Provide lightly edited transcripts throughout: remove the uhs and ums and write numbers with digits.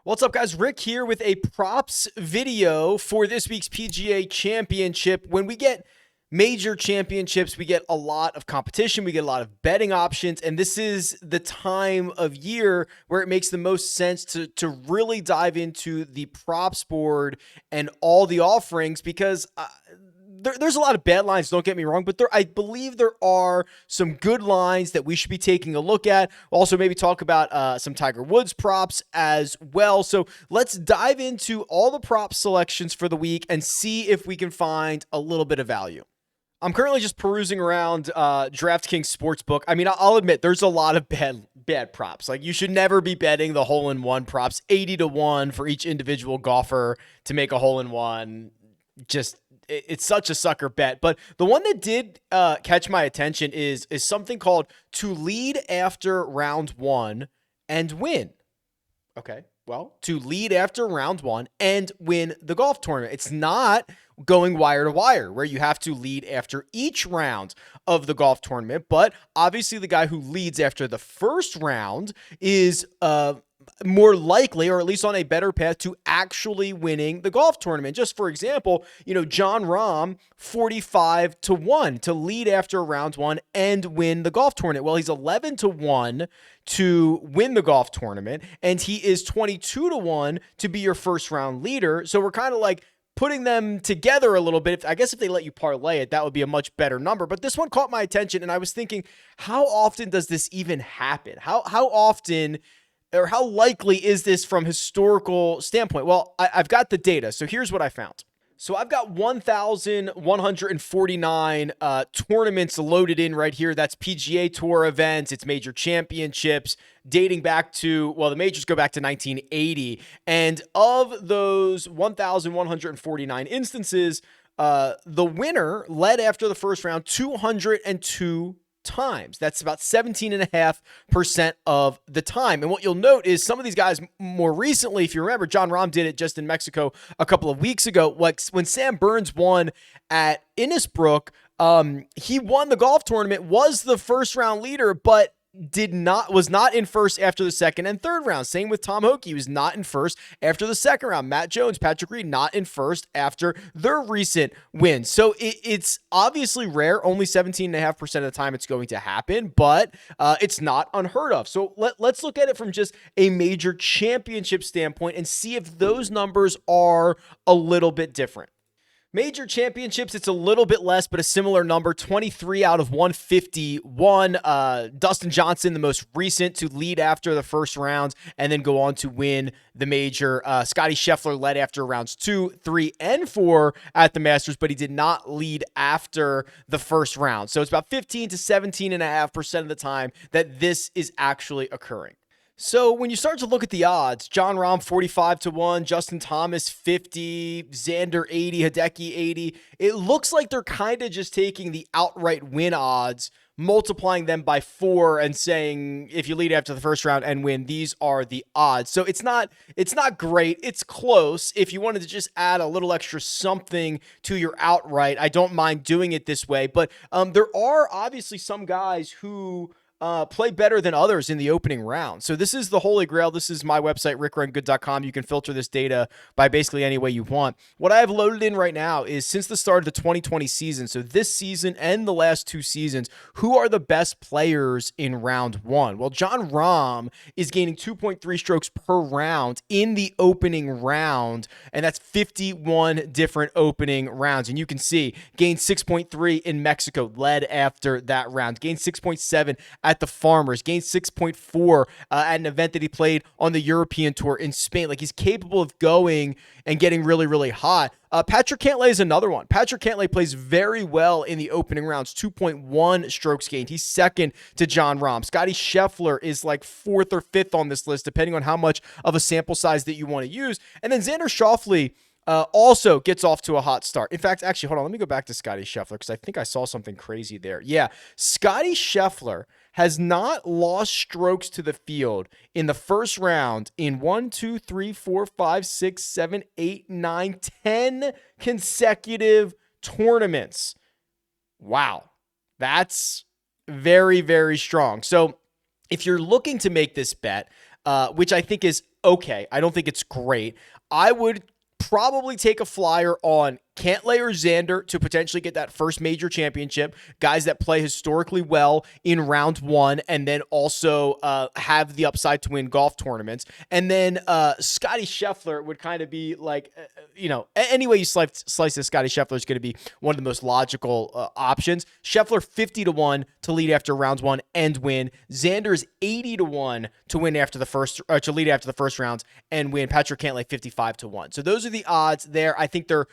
What's up, guys? Rick here with a props video for this week's PGA Championship. When we get major championships, we get a lot of competition, we get a lot of betting options, and this is the time of year where it makes the most sense to really dive into the props board and all the offerings, because there's a lot of bad lines, don't get me wrong, but I believe there are some good lines that we should be taking a look at. We'll also maybe talk about some Tiger Woods props as well. So let's dive into all the prop selections for the week and see if we can find a little bit of value. I'm currently just perusing around DraftKings Sportsbook. I mean, I'll admit there's a lot of bad props. Like, you should never be betting the hole-in-one props, 80-1 for each individual golfer to make a hole-in-one. Just, it's such a sucker bet. But the one that did catch my attention is something called to lead after round one and win. Okay, well, to lead after round one and win the golf tournament. It's not going wire to wire where you have to lead after each round of the golf tournament. But obviously the guy who leads after the first round is more likely, or at least on a better path to actually winning the golf tournament. Just for example, Jon Rahm, 45-1 to lead after round one and win the golf tournament. Well, he's 11-1 to win the golf tournament, and he is 22-1 to be your first round leader. So we're kind of like putting them together a little bit. I guess if they let you parlay it, that would be a much better number. But this one caught my attention, and I was thinking, how often does this even happen? How often, or how likely is this from historical standpoint? Well, I've got the data. So here's what I found. So I've got 1,149 tournaments loaded in right here. That's PGA Tour events. It's major championships dating back to, well, the majors go back to 1980. And of those 1,149 instances, the winner led after the first round 202 times. That's about 17.5% of the time. And what you'll note is some of these guys more recently, if you remember, Jon Rahm did it just in Mexico a couple of weeks ago. Like when Sam Burns won at Innisbrook, he won the golf tournament, was the first round leader, but was not in first after the second and third round. Same with Tom Hoke. He was not in first after the second round. Matt Jones, Patrick Reed, not in first after their recent wins. So it's obviously rare. Only 17.5% of the time it's going to happen, but it's not unheard of. So let's look at it from just a major championship standpoint and see if those numbers are a little bit different. Major championships, it's a little bit less, but a similar number, 23 out of 151. Dustin Johnson, the most recent to lead after the first round and then go on to win the major. Scotty Scheffler led after rounds 2, 3, and 4 at the Masters, but he did not lead after the first round. So it's about 15 to 17.5% of the time that this is actually occurring. So when you start to look at the odds, Jon Rahm 45-1, Justin Thomas 50, Xander 80, Hideki 80, it looks like they're kind of just taking the outright win odds, multiplying them by 4 and saying if you lead after the first round and win, these are the odds. So it's not great. It's close. If you wanted to just add a little extra something to your outright, I don't mind doing it this way. But there are obviously some guys who play better than others in the opening round. So this is the holy grail. This is my website, RickRunGood.com. You can filter this data by basically any way you want. What I have loaded in right now is since the start of the 2020 season, so this season and the last 2 seasons, who are the best players in round 1? Well, Jon Rahm is gaining 2.3 strokes per round in the opening round, and that's 51 different opening rounds. And you can see gained 6.3 in Mexico, led after that round, gained 6.7 at the Farmers, gained 6.4 at an event that he played on the European Tour in Spain. Like, he's capable of going and getting really, really hot. Patrick Cantlay is another one. Patrick Cantlay plays very well in the opening rounds, 2.1 strokes gained. He's second to Jon Rahm. Scotty Scheffler is like 4th or 5th on this list, depending on how much of a sample size that you want to use. And then Xander Schauffele also gets off to a hot start. In fact, actually, hold on. Let me go back to Scotty Scheffler because I think I saw something crazy there. Yeah, Scotty Scheffler has not lost strokes to the field in the first round in 1, 2, 3, 4, 5, 6, 7, 8, 9, 10 consecutive tournaments. Wow. That's very, very strong. So if you're looking to make this bet, which I think is okay, I don't think it's great, I would probably take a flyer on Cantlay or Xander to potentially get that first major championship, guys that play historically well in round one, and then also have the upside to win golf tournaments. And then Scotty Scheffler would kind of be like, any way you slice this, Scotty Scheffler is going to be one of the most logical options. Scheffler 50-1 to lead after round one and win. Xander is 80-1 to win after the first, to lead after the first rounds and win. Patrick Cantlay 55-1. So those are the odds there. I think they're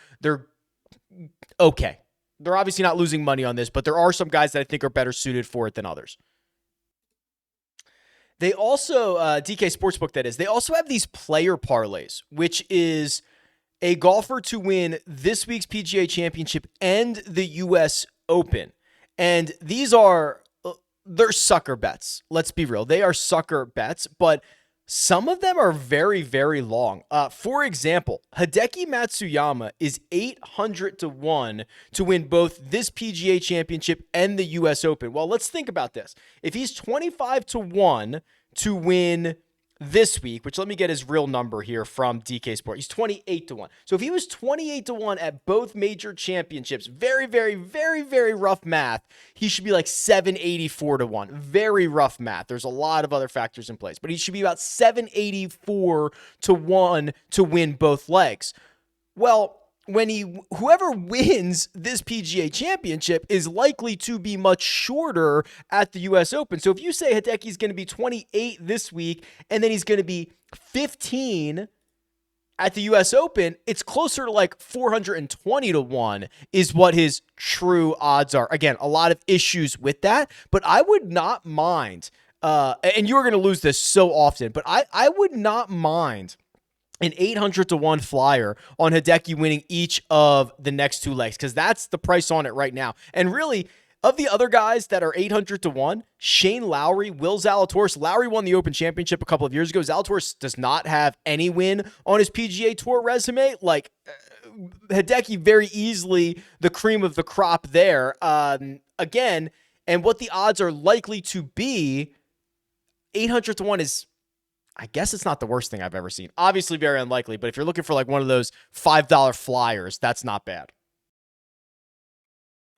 okay. They're obviously not losing money on this, but there are some guys that I think are better suited for it than others. They also, DK Sportsbook that is, they also have these player parlays, which is a golfer to win this week's PGA Championship and the US Open. And these they're sucker bets. Let's be real. They are sucker bets, but some of them are very, very long. For example, Hideki Matsuyama is 800-1 to win both this PGA Championship and the US Open. Well, let's think about this. If he's 25-1 to win this week, which let me get his real number here from DK Sport. He's 28-1. So if he was 28-1 at both major championships, very, very, very, very rough math, he should be like 784-1. Very rough math. There's a lot of other factors in place, but he should be about 784-1 to win both legs. Well, whoever wins this PGA Championship is likely to be much shorter at the US Open. So if you say Hideki's going to be 28 this week and then he's going to be 15 at the US Open, it's closer to like 420-1 is what his true odds are. Again, a lot of issues with that, but I would not mind, and you're going to lose this so often, but I would not mind an 800-1 flyer on Hideki winning each of the next two legs, because that's the price on it right now. And really, of the other guys that are 800-1, Shane Lowry, Will Zalatoris. Lowry won the Open Championship a couple of years ago. Zalatoris does not have any win on his PGA Tour resume. Like, Hideki very easily the cream of the crop there. Again, and what the odds are likely to be, 800-1 is, I guess it's not the worst thing I've ever seen. Obviously very unlikely, but if you're looking for like one of those $5 flyers, that's not bad.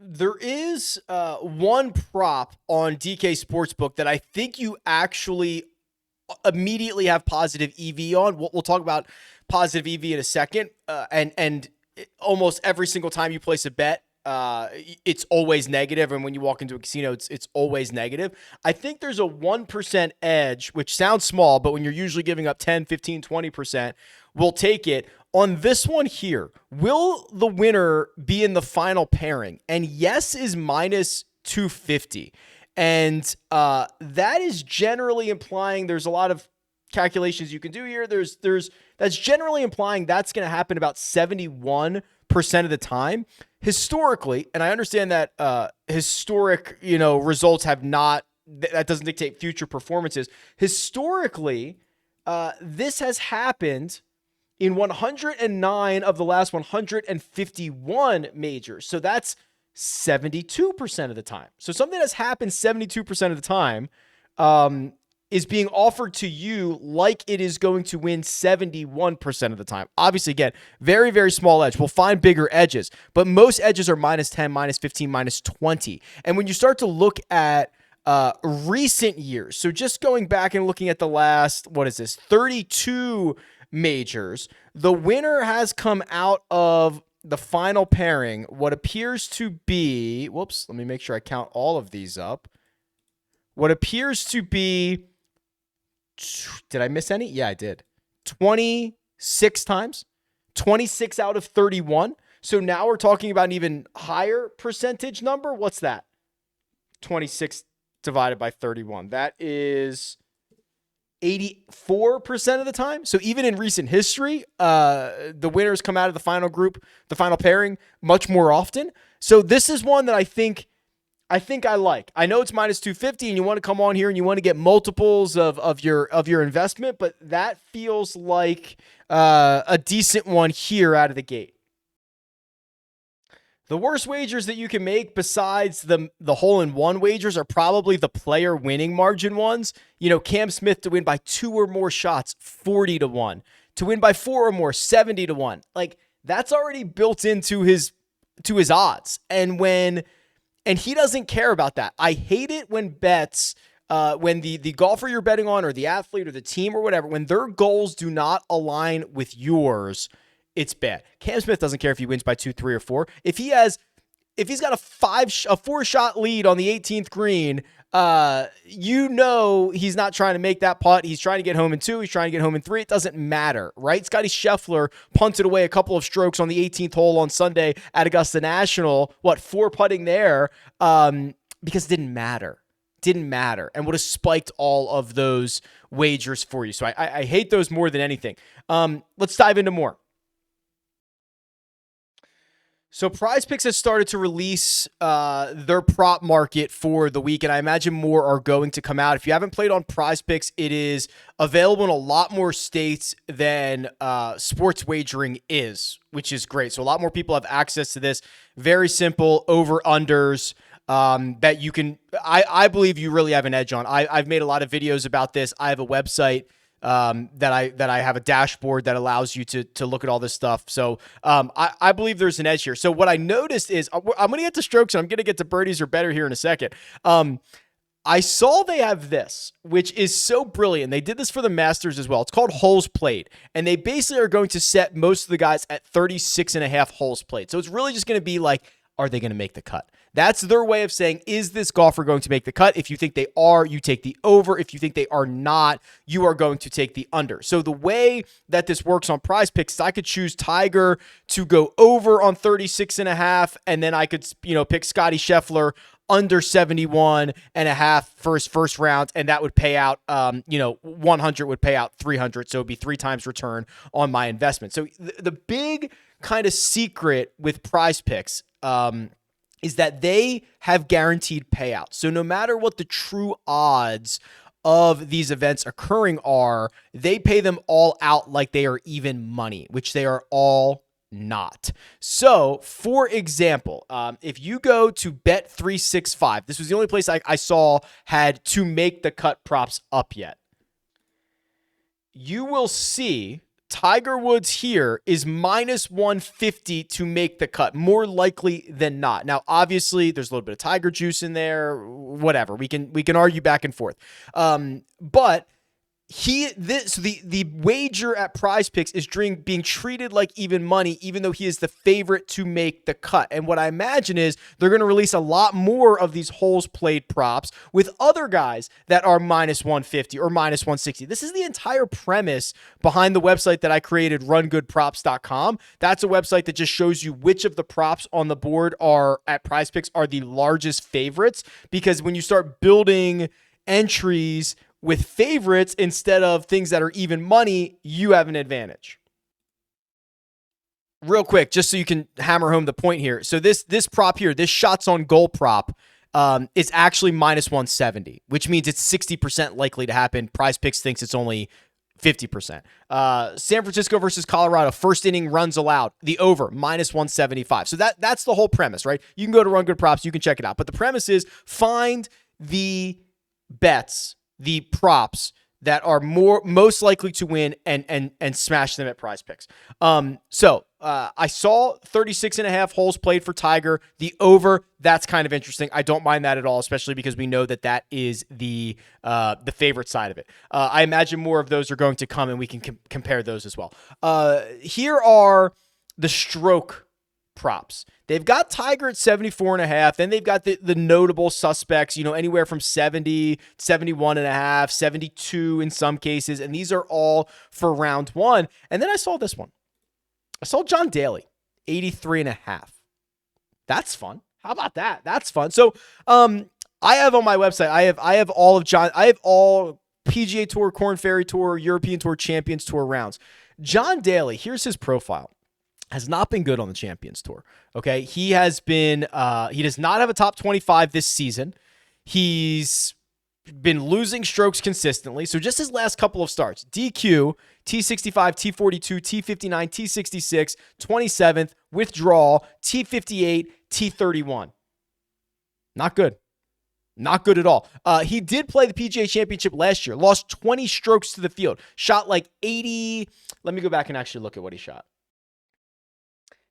There is one prop on DK Sportsbook that I think you actually immediately have positive EV on. We'll talk about positive EV in a second. And almost every single time you place a bet, it's always negative. And when you walk into a casino, it's always negative. I think there's a 1% edge, which sounds small, but when you're usually giving up 10, 15, 20%, we'll take it. On this one here, will the winner be in the final pairing? And yes is minus 250. And that is generally implying there's a lot of calculations you can do here. That's generally implying that's going to happen about 71% of the time. Historically, and I understand that historic, results have not, that doesn't dictate future performances. Historically, this has happened in 109 of the last 151 majors. So that's 72% of the time. So something that's happened 72% of the time is being offered to you like it is going to win 71% of the time. Obviously, again, very, very small edge. We'll find bigger edges, but most edges are minus 10, minus 15, minus 20. And when you start to look at recent years, so just going back and looking at the last, 32 majors, the winner has come out of the final pairing, what appears to be, let me make sure I count all of these up. What appears to be, did I miss any? Yeah, I did. 26 times, 26 out of 31. So now we're talking about an even higher percentage number. What's that? 26 divided by 31. That is 84% of the time. So even in recent history, the winners come out of the final group, the final pairing, much more often. So this is one that I think I like. I know it's minus 250 and you want to come on here and you want to get multiples of your investment, but that feels like a decent one here out of the gate. The worst wagers that you can make besides the hole-in-one wagers are probably the player winning margin ones. Cam Smith to win by 2 or more shots, 40-1. To win by 4 or more, 70-1. Like, that's already built into his odds. And he doesn't care about that. I hate it when bets, when the golfer you're betting on or the athlete or the team or whatever, when their goals do not align with yours, it's bad. Cam Smith doesn't care if he wins by 2, 3, or 4. If he's got a 4-shot lead on the 18th green, he's not trying to make that putt. He's trying to get home in 2. He's trying to get home in 3. It doesn't matter, right? Scotty Scheffler punted away a couple of strokes on the 18th hole on Sunday at Augusta National. 4 putting there? Because it didn't matter. And would have spiked all of those wagers for you. So I hate those more than anything. Let's dive into more. So PrizePicks has started to release their prop market for the week, and I imagine more are going to come out. If you haven't played on PrizePicks, it is available in a lot more states than sports wagering is, which is great. So a lot more people have access to this. Very simple over-unders that you can – I believe you really have an edge on. I've made a lot of videos about this. I have a website that I have a dashboard that allows you to look at all this stuff. So I believe there's an edge here. So what I noticed is I'm going to get to strokes and I'm going to get to birdies or better here in a second. I saw they have this, which is so brilliant. They did this for the Masters as well. It's called holes played. And they basically are going to set most of the guys at 36.5 holes played. So it's really just going to be like, are they going to make the cut? That's their way of saying, is this golfer going to make the cut? If you think they are, you take the over. If you think they are not, you are going to take the under. So the way that this works on PrizePicks is I could choose Tiger to go over on 36.5, and then I could, pick Scotty Scheffler under 71.5 for his first round, and that would pay out, 100 would pay out 300, so it'd be 3 times return on my investment. So the big kind of secret with PrizePicks is that they have guaranteed payouts. So no matter what the true odds of these events occurring are, they pay them all out like they are even money, which they are all not. So, for example, if you go to Bet365, this was the only place I saw had to make the cut props up yet. You will see Tiger Woods here is minus 150 to make the cut, more likely than not. Now, obviously, there's a little bit of Tiger juice in there, whatever. We can argue back and forth. But the wager at PrizePicks is being treated like even money, even though he is the favorite to make the cut. And what I imagine is they're going to release a lot more of these holes played props with other guys that are minus 150 or minus 160. This is the entire premise behind the website that I created, RunGoodProps.com. That's a website that just shows you which of the props on the board are at PrizePicks are the largest favorites, because when you start building entries with favorites instead of things that are even money, you have an advantage. Real quick, just so you can hammer home the point here. So this prop here, this shots on goal prop, is actually minus 170, which means it's 60% likely to happen. PrizePicks thinks it's only 50%. San Francisco versus Colorado, first inning runs allowed, the over, minus 175. So that's the whole premise, right? You can go to Run Good Props, you can check it out. But the premise is find the bets, the props that are most likely to win and smash them at PrizePicks. So I saw 36.5 holes played for Tiger. The over, that's kind of interesting. I don't mind that at all, especially because we know that is the favorite side of it. I imagine more of those are going to come, and we can compare those as well. Here are the stroke props. They've got Tiger at 74.5. Then they've got the notable suspects, anywhere from 70, 71.5, 72 in some cases. And these are all for round one. And then I saw this one. I saw John Daly, 83.5. That's fun. How about that? That's fun. So I have on my website, I have all PGA Tour, Korn Ferry Tour, European Tour, Champions Tour rounds. John Daly, here's his profile. Has not been good on the Champions Tour. Okay. He has been, he does not have a top 25 this season. He's been losing strokes consistently. So just his last couple of starts, DQ, T65, T42, T59, T66, 27th, withdraw, T58, T31. Not good. Not good at all. He did play the PGA Championship last year, lost 20 strokes to the field, shot like 80. Let me go back and actually look at what he shot.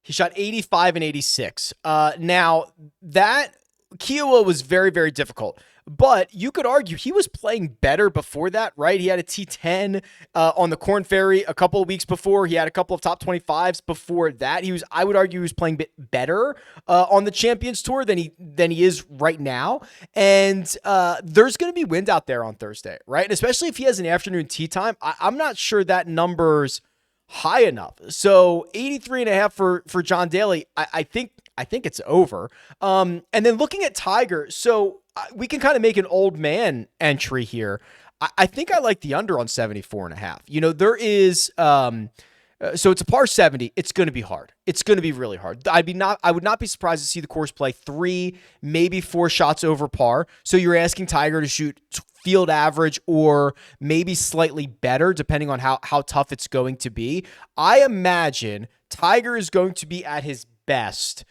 He shot 85 and 86. Now, that Kiowa was very, very difficult. But you could argue he was playing better before that, right? He had a T10 on the Korn Ferry a couple of weeks before. He had a couple of top 25s before that. I would argue he was playing a bit better on the Champions Tour than he is right now. And there's going to be wind out there on Thursday, right? And especially if he has an afternoon tee time, I'm not sure that number's high enough. So 83.5 for John Daly, I think it's over. And then looking at Tiger, so we can kind of make an old man entry here. I think I like the under on 74.5. There is, so it's a par 70. It's going to be hard. It's going to be really hard. I would not be surprised to see the course play 3, maybe 4 shots over par. So you're asking Tiger to shoot field average or maybe slightly better, depending on how tough it's going to be. I imagine Tiger is going to be at his best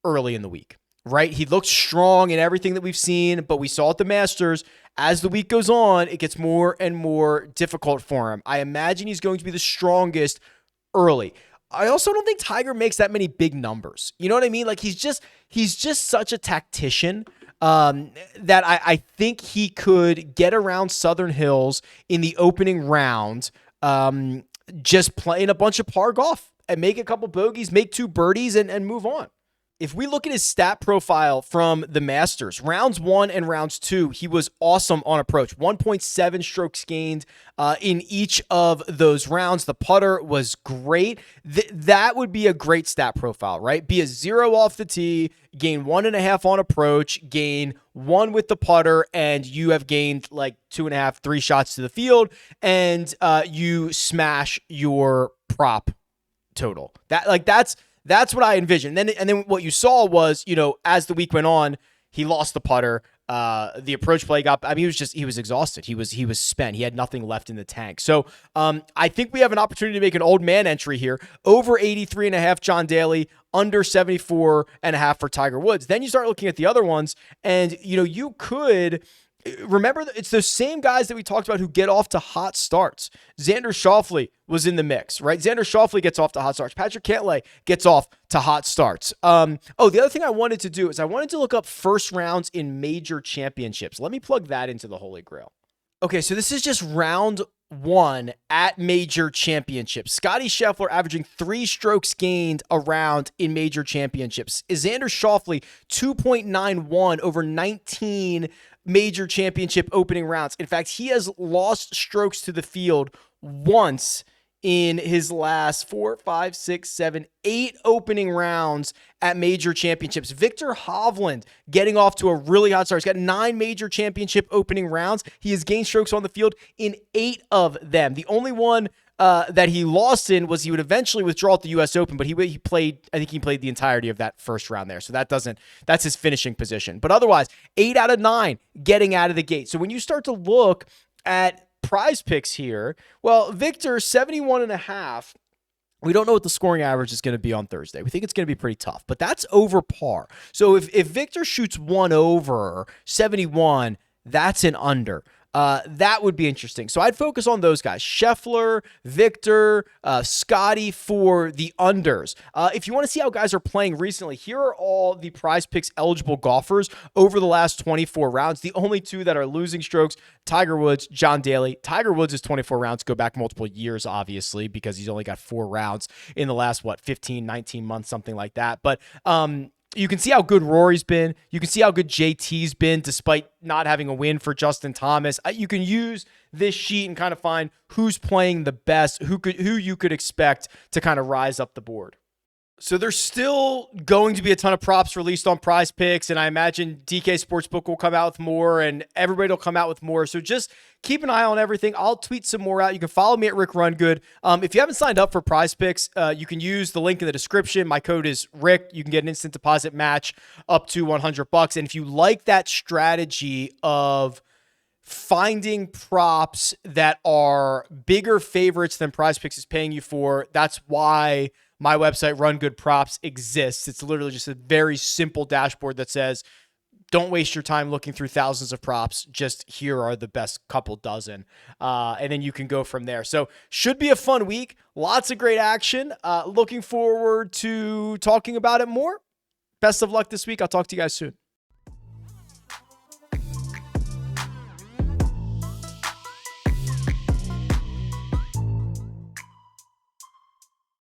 early in the week, right? He looks strong in everything that we've seen, but we saw at the Masters, as the week goes on, it gets more and more difficult for him. I imagine he's going to be the strongest early. I also don't think Tiger makes that many big numbers. You know what I mean? Like he's just such a tactician that I think he could get around Southern Hills in the opening round, just playing a bunch of par golf and make a couple bogeys, make 2 birdies and move on. If we look at his stat profile from the Masters, rounds 1 and rounds 2, he was awesome on approach. 1.7 strokes gained in each of those rounds. The putter was great. That would be a great stat profile, right? Be a 0 off the tee, gain 1.5 on approach, gain 1 with the putter, and you have gained like 2.5, 3 shots to the field, and you smash your prop total. That's what I envisioned. And then what you saw was, as the week went on, he lost the putter. The approach play he was exhausted. He was spent. He had nothing left in the tank. So I think we have an opportunity to make an old man entry here. Over 83.5 John Daly, under 74.5 for Tiger Woods. Then you start looking at the other ones, and you could. Remember, it's those same guys that we talked about who get off to hot starts. Xander Schauffele was in the mix, right? Xander Schauffele gets off to hot starts. Patrick Cantlay gets off to hot starts. The other thing I wanted to do is I wanted to look up first rounds in major championships. Let me plug that into the Holy Grail. Okay, so this is just round 1 at major championships. Scotty Scheffler averaging 3 strokes gained a round in major championships. Xander Schauffele 2.91 over 19 major championship opening rounds. In fact, he has lost strokes to the field once in his last 4, 5, 6, 7, 8 opening rounds at major championships. Victor Hovland getting off to a really hot start. He's got 9 major championship opening rounds. He has gained strokes on the field in 8 of them. The only one that he lost in was he would eventually withdraw at the U.S. Open, but he played the entirety of that first round there. So that's his finishing position. But otherwise, 8 out of 9 getting out of the gate. So when you start to look at PrizePicks here, well, Victor, 71.5. We don't know what the scoring average is going to be on Thursday. We think it's going to be pretty tough, but that's over par. So if Victor shoots 1 over 71, that's an under. That would be interesting. So I'd focus on those guys. Scheffler, Victor, Scotty for the unders. If you want to see how guys are playing recently, here are all the PrizePicks eligible golfers over the last 24 rounds. The only 2 that are losing strokes, Tiger Woods, John Daly. Tiger Woods' 24 rounds go back multiple years, obviously, because he's only got 4 rounds in the last, 15, 19 months, something like that. But, you can see how good Rory's been. You can see how good JT's been despite not having a win for Justin Thomas. You can use this sheet and kind of find who's playing the best, who you could expect to kind of rise up the board. So there's still going to be a ton of props released on PrizePicks, and I imagine DK Sportsbook will come out with more, and everybody will come out with more. So just keep an eye on everything. I'll tweet some more out. You can follow me at RickRunGood. If you haven't signed up for PrizePicks, you can use the link in the description. My code is Rick. You can get an instant deposit match up to $100. And if you like that strategy of finding props that are bigger favorites than PrizePicks is paying you for, that's why my website, Run Good Props, exists. It's literally just a very simple dashboard that says, don't waste your time looking through thousands of props. Just here are the best couple dozen. And then you can go from there. So should be a fun week. Lots of great action. Looking forward to talking about it more. Best of luck this week. I'll talk to you guys soon.